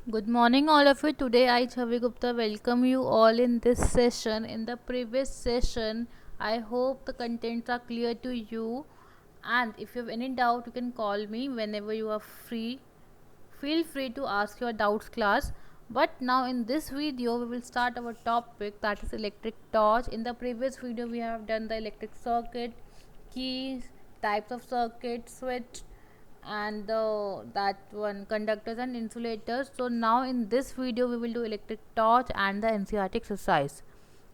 Good morning, all of you. Today, I, Chavi Gupta, welcome you all in this session. In the previous session, I hope the contents are clear to you. And if you have any doubt, you can call me whenever you are free. Feel free to ask your doubts, class. But now, in this video, we will start our topic, that is electric torch. In the previous video, we have done the electric circuit, keys, types of circuit, switch, and that one, conductors and insulators. So now in this video we will do electric torch and the NCERT exercise.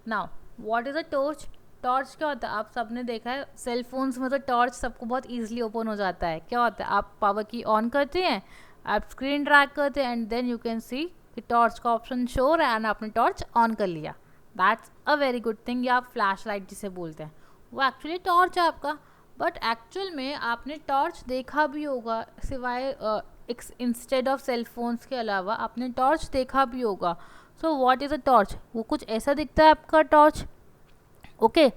Now what is a torch? Torch क्या होता है? आप सबने देखा है cell phones में तो torch सबको बहुत इजीली ओपन हो जाता है. क्या होता है? आप पावर की ऑन करते हैं, आप स्क्रीन ट्रैक करते हैं and then you can see कि टॉर्च का ऑप्शन शो हो रहा है एंड आपने टॉर्च ऑन कर लिया. That's a very good thing. या आप फ्लैश लाइट जिसे बोलते हैं, वो एक्चुअली टॉर्च है आपका. बट एक्चुअल में आपने टॉर्च देखा भी होगा, सिवाय इंस्टेड ऑफ सेल फोन्स के अलावा आपने टॉर्च देखा भी होगा. So what is a torch? वो कुछ ऐसा दिखता है आपका टॉर्च. ओके,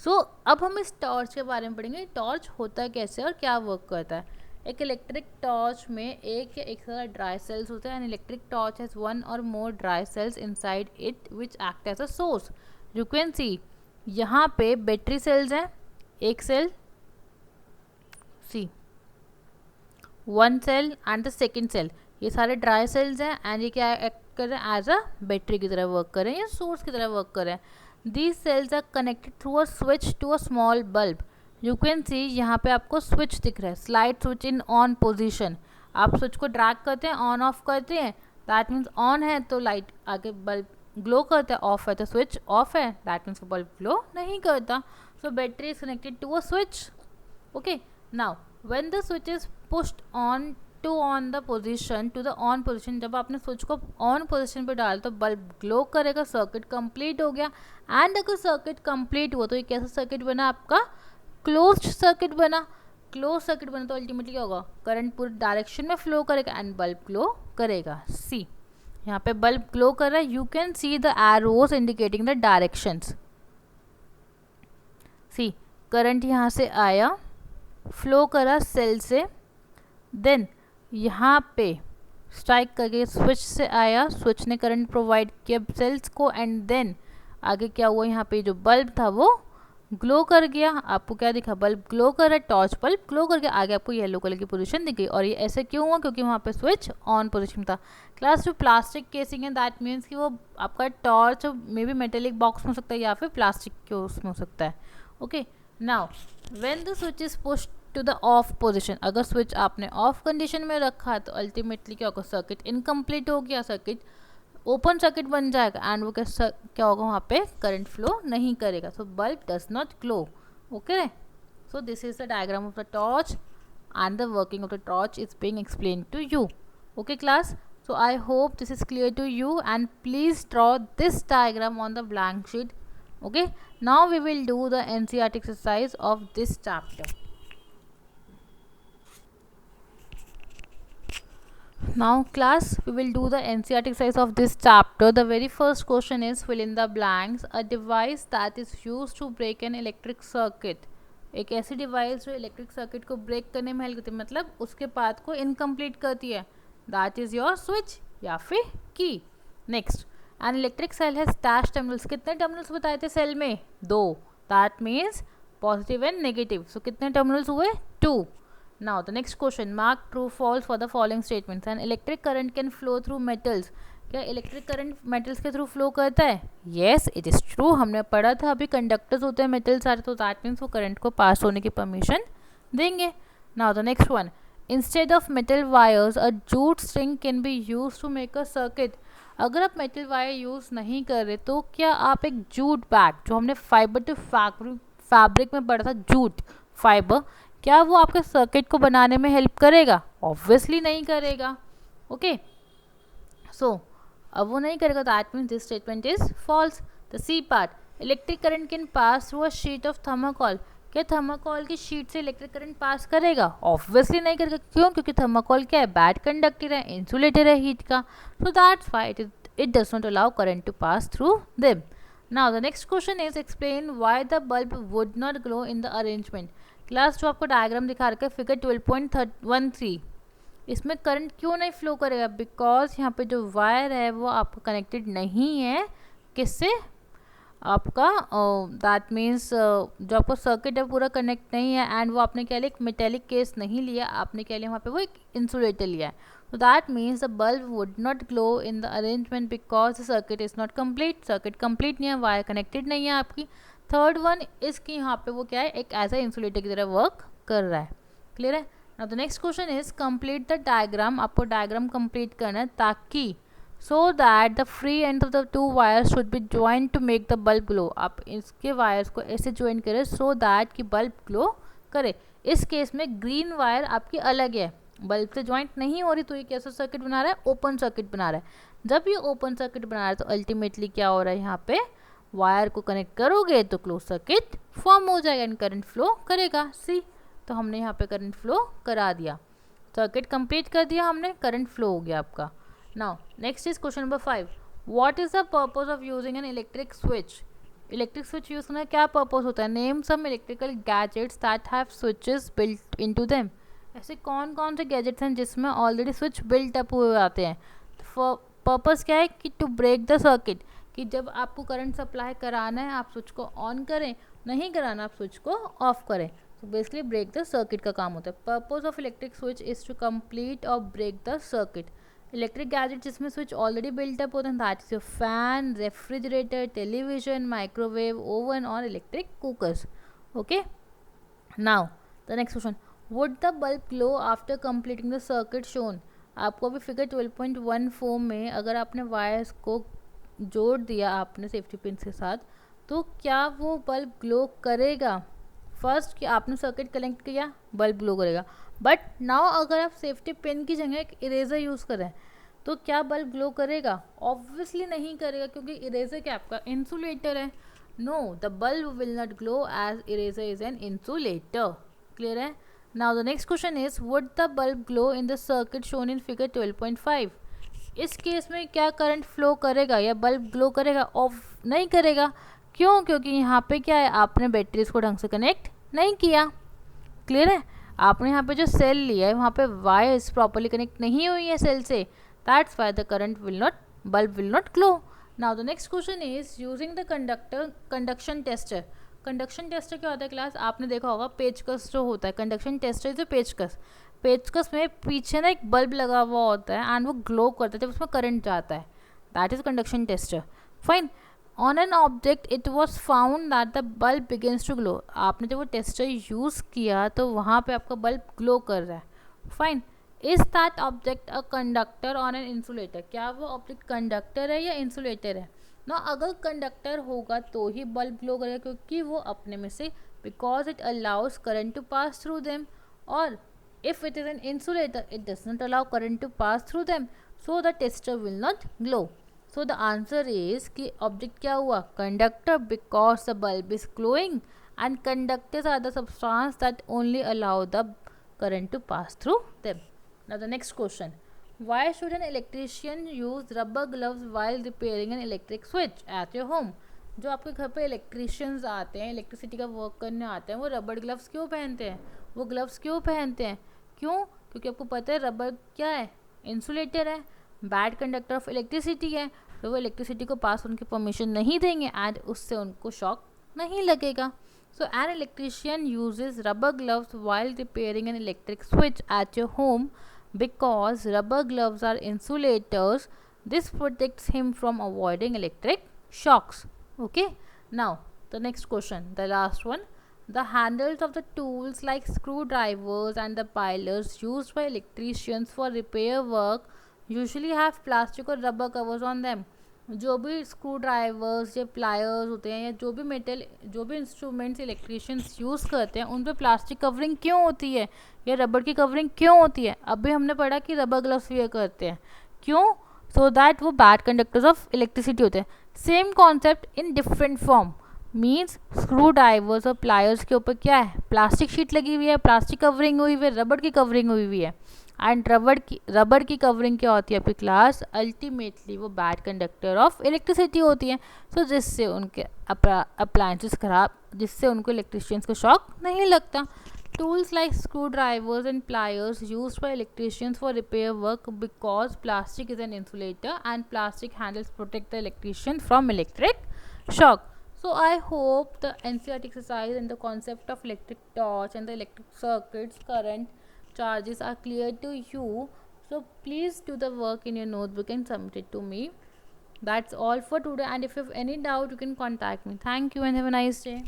सो अब हम इस टॉर्च के बारे में पढ़ेंगे. टॉर्च होता है कैसे और क्या वर्क करता है. एक इलेक्ट्रिक टॉर्च में एक या एक से ज़्यादा ड्राई सेल्स होते हैं. And electric torch has one or more dry cells inside it which act as a source. You can see यहाँ पे बैटरी सेल्स हैं, एक cell, C one cell and the second cell. ये सारे dry sales हैं and ये क्या act कर रहे हैं? एज अ बैटरी की तरह वर्क कर रहे हैं या सोर्स की तरह वर्क कर रहे हैं. These cells are connected through a switch to a small bulb. You can see यहाँ पे आपको स्विच दिख रहा है, slide switch in on position. आप स्विच को ड्रैग करते हैं, ऑन ऑफ करते हैं, दैट मीन्स ऑन है तो लाइट आगे बल्ब ग्लो करता है, ऑफ है तो स्विच ऑफ है, दैट मीन्स बल्ब ग्लो नहीं करता. So battery is connected to a switch. Okay, now when the switch is pushed on to on the position to the on position, जब आपने switch को on position पे डाल तो bulb glow करेगा, circuit complete हो गया. एंड अगर सर्किट कंप्लीट हुआ तो ये कैसा सर्किट बना? आपका क्लोज्ड सर्किट बना. क्लोज सर्किट बना तो अल्टीमेटली क्या होगा? करंट पूरी डायरेक्शन में फ्लो करेगा एंड बल्ब ग्लो करेगा. सी यहाँ पे बल्ब ग्लो कर रहा है. You can see the arrows indicating the directions. See current यहाँ से आया, फ्लो करा सेल से, देन यहाँ पे स्ट्राइक करके स्विच से आया, स्विच ने करंट प्रोवाइड किया सेल्स को एंड देन आगे क्या हुआ? यहाँ पे जो बल्ब था वो ग्लो कर गया. आपको क्या दिखा? बल्ब ग्लो कर रहा है, टॉर्च बल्ब ग्लो कर गया. आगे आपको येलो कलर की पोजीशन दिख गई. और ये ऐसे क्यों हुआ? क्योंकि वहाँ पे स्विच ऑन पोजीशन था. क्लास जो प्लास्टिक केसिंग है दैट मीन्स कि वो आपका torch may be metallic box में हो सकता है या फिर प्लास्टिक के उसमें हो सकता है. Okay, now when the switch is pushed to the off position, अगर स्विच आपने ऑफ कंडीशन में रखा तो अल्टीमेटली क्या होगा? सर्किट इनकम्प्लीट हो गया, सर्किट ओपन सर्किट बन जाएगा एंड वो क्या होगा? वहाँ पे करंट फ्लो नहीं करेगा. So bulb does not glow. Okay, so this is the diagram of the torch and the working of the torch is being explain to you. Okay class, so I hope this is clear to you and please draw this diagram on the blank sheet. Okay, now we will do the NCERT exercise of this chapter. Now class, we will do the NCERT exercise of this chapter. The very first question is fill in the blanks. A device that is used to break an electric circuit. एक ऐसी device जो electric circuit को break करने में help करती है, मतलब उसके पाथ को इनकम्प्लीट करती है. दैट इज योर स्विच या फिर की. Next, an electric cell has dash terminals. कितने टर्मिनल्स बताए थे सेल में? 2. That means positive and negative. So कितने टर्मिनल्स हुए? 2. Now the next question, mark true false for the following statements. An electric current can flow through metals. क्या electric current metals के through flow करता है? Yes, it is true. हमने पढ़ा था अभी कंडक्टर्स होते हैं मेटल सारे, तो दैट मीन्स वो करंट को पास होने की परमिशन देंगे. Now the next one, instead of metal wires a jute string can be use to make a circuit. अगर आप मेटल वायर यूज़ नहीं कर रहे तो क्या आप एक जूट बैग, जो हमने फाइबर टू फैब्रिक में पढ़ा था, जूट फाइबर, क्या वो आपके सर्किट को बनाने में हेल्प करेगा? ऑब्वियसली नहीं करेगा. ओके, सो अब वो नहीं करेगा, that means this statement is false. The C part, electric current can pass through a sheet of thermocol. क्या थर्माकोल की शीट से इलेक्ट्रिक करंट पास करेगा? ऑब्वियसली नहीं करेगा. क्यों? क्योंकि थर्माकोल क्या है? बैड कंडक्टर है, इंसुलेटर है हीट का. So that's why it does not allow current to pass through them. Now the next question is explain why the bulb would not glow in the arrangement. Class जो आपको diagram दिखा रखा है figure 12.13, इसमें current क्यों नहीं flow करेगा? Because यहाँ पे जो वायर है वो आपका कनेक्टेड नहीं है किससे? आपका दैट मीन्स जो आपका सर्किट है पूरा कनेक्ट नहीं है, एंड वो आपने क्या लिया, एक मेटेलिक केस नहीं लिया, आपने क्या लिया वहाँ पे, वो एक इंसुलेटर लिया है. So that means the bulb would not glow in the arrangement because the circuit is not complete. Circuit complete नहीं है, वायर कनेक्टेड नहीं है आपकी. थर्ड वन इसकी यहाँ पे वो क्या है, एक ऐसा इंसुलेटर की तरह वर्क कर रहा है. क्लियर है? Now the next question is complete the diagram. आपको डायग्राम कंप्लीट करना है ताकि so that the free end of the two wires should be joined to make the bulb glow. आप इसके वायर्स को ऐसे ज्वाइन करें so that कि बल्ब ग्लो करे. इस केस में ग्रीन वायर आपकी अलग है, बल्ब से ज्वाइंट नहीं हो रही, तो ये कैसा सर्किट बना रहा है? ओपन सर्किट बना रहा है. जब ये ओपन सर्किट बना रहा है तो अल्टीमेटली क्या हो रहा है, यहाँ पे वायर को कनेक्ट करोगे तो क्लोज सर्किट फॉर्म हो जाएगा एंड करंट फ्लो करेगा. सी, तो हमने यहाँ पे करंट फ्लो करा दिया, सर्किट कंप्लीट कर दिया हमने, करंट फ्लो हो गया आपका. Now next is question number 5. What is the purpose of using an electric switch? Electric switch use करना क्या पर्पस होता है? Name some electrical gadgets that have switches built into them. ऐसे कौन कौन से गैजेट्स हैं जिसमें ऑलरेडी स्विच बिल्ट अप हुए आते हैं? पर्पस क्या है कि टू ब्रेक द सर्किट, कि जब आपको करंट सप्लाई कराना है आप स्विच को ऑन करें, नहीं कराना आप स्विच को ऑफ करें. तो बेसिकली ब्रेक द सर्किट का काम होता है. Purpose of electric switch is to complete or break the circuit. Electric gadget जिसमें स्विच ऑलरेडी बिल्ट अप होते हैं, that is your fan, refrigerator, television, microwave, oven और electric cookers. Okay, now the next question. Would the bulb glow after completing the circuit shown? आपको अभी figure 12.14 में अगर आपने wires को जोड़ दिया आपने सेफ्टी पिन के साथ, तो क्या वो बल्ब ग्लो करेगा? फर्स्ट कि आपने सर्किट कनेक्ट किया, बल्ब ग्लो करेगा. बट नाउ अगर आप सेफ्टी पिन की जगह एक इरेजर यूज़ करें तो क्या बल्ब ग्लो करेगा? ऑब्वियसली नहीं करेगा, क्योंकि इरेजर क्या आपका इंसुलेटर है. No, the bulb will not glow as eraser is an insulator. Clear है? Now the next question is would the bulb glow in the circuit shown in figure 12.5? इस case में क्या करंट फ्लो करेगा या bulb glow करेगा? Of नहीं करेगा. क्यों? क्योंकि यहाँ पे क्या है, आपने बैटरीज को ढंग से कनेक्ट नहीं किया. क्लियर है? आपने यहाँ पे जो सेल लिया है वहाँ पे वायर्स प्रॉपरली कनेक्ट नहीं हुई है सेल से, that's why the current will not, bulb will not glow. Now the next question is using the conduction tester. Conduction tester क्या होता है क्लास? आपने देखा होगा पेचकस जो होता है, कंडक्शन टेस्टर जो पेचकस में पीछे ना एक बल्ब लगा हुआ होता है एंड वो ग्लो करता है जब उसमें करंट जाता है, that is conduction tester. Fine. On an object it was found that the bulb begins to glow. आपने जब वो टेस्टर यूज़ किया तो वहाँ पे आपका बल्ब ग्लो कर रहा है. Fine. Is that object a conductor on an insulator? क्या वो ऑब्जेक्ट कंडक्टर है या इंसुलेटर है? ना, अगर कंडक्टर होगा तो ही बल्ब ग्लो करेगा, क्योंकि वो अपने में से, because it allows current to pass through them. और if it is an insulator it does not allow current to pass through them, so the tester will not glow. So the answer is कि object क्या हुआ? Conductor, because the bulb is glowing and conductors are the substance that only allow the current to pass through them. Now the next question. Why should an electrician use rubber gloves while repairing an electric switch at your home? जो आपके घर पे electricians आते हैं, electricity का work करने आते हैं, वो रबर ग्लव्स क्यों पहनते हैं? वो ग्लव्स क्यों पहनते हैं? क्यों? क्योंकि आपको पता है रबर क्या है? इंसुलेटर है, बैड कंडक्टर ऑफ इलेक्ट्रिसिटी है, तो वो इलेक्ट्रिसिटी को पास उनकी परमिशन नहीं देंगे एंड उससे उनको शॉक नहीं लगेगा. So an electrician uses rubber gloves while repairing an electric switch at your home because rubber gloves are insulators. This protects him from avoiding electric shocks. Okay, now the next question, the last one. The handles of the tools like screwdrivers and the pilers used by electricians for repair work usually have plastic or rubber covers on them. जो भी screw drivers या pliers होते हैं या जो भी instruments electricians use करते हैं उन पे प्लास्टिक कवरिंग क्यों होती है या रबर की कवरिंग क्यों होती है? अभी हमने पढ़ा कि रबर ग्लव्स वेयर करते हैं. क्यों? सो दैट वो बैड कंडक्टर्स ऑफ इलेक्ट्रिसिटी होते हैं. Same concept in different form. Means screw drivers और प्लायर्स के ऊपर क्या है? प्लास्टिक शीट लगी हुई है, प्लास्टिक कवरिंग हुई हुई है, रबर की कवरिंग हुई हुई है. एंड रबर की कवरिंग क्या होती है आपकी क्लास? अल्टीमेटली वो बैड कंडक्टर ऑफ इलेक्ट्रिसिटी होती है. सो जिससे उनके अप्लायंसेस खराब, जिससे उनको इलेक्ट्रिशियंस को शॉक नहीं लगता. Tools like screwdrivers and pliers used by electricians for repair work, because plastic is an insulator and plastic handles protect the electrician from electric shock. So I hope the NCERT exercise and the concept of electric torch and the electric circuits current charges are clear to you. So please do the work in your notebook and submit it to me. That's all for today, and if you have any doubt you can contact me. Thank you and have a nice day.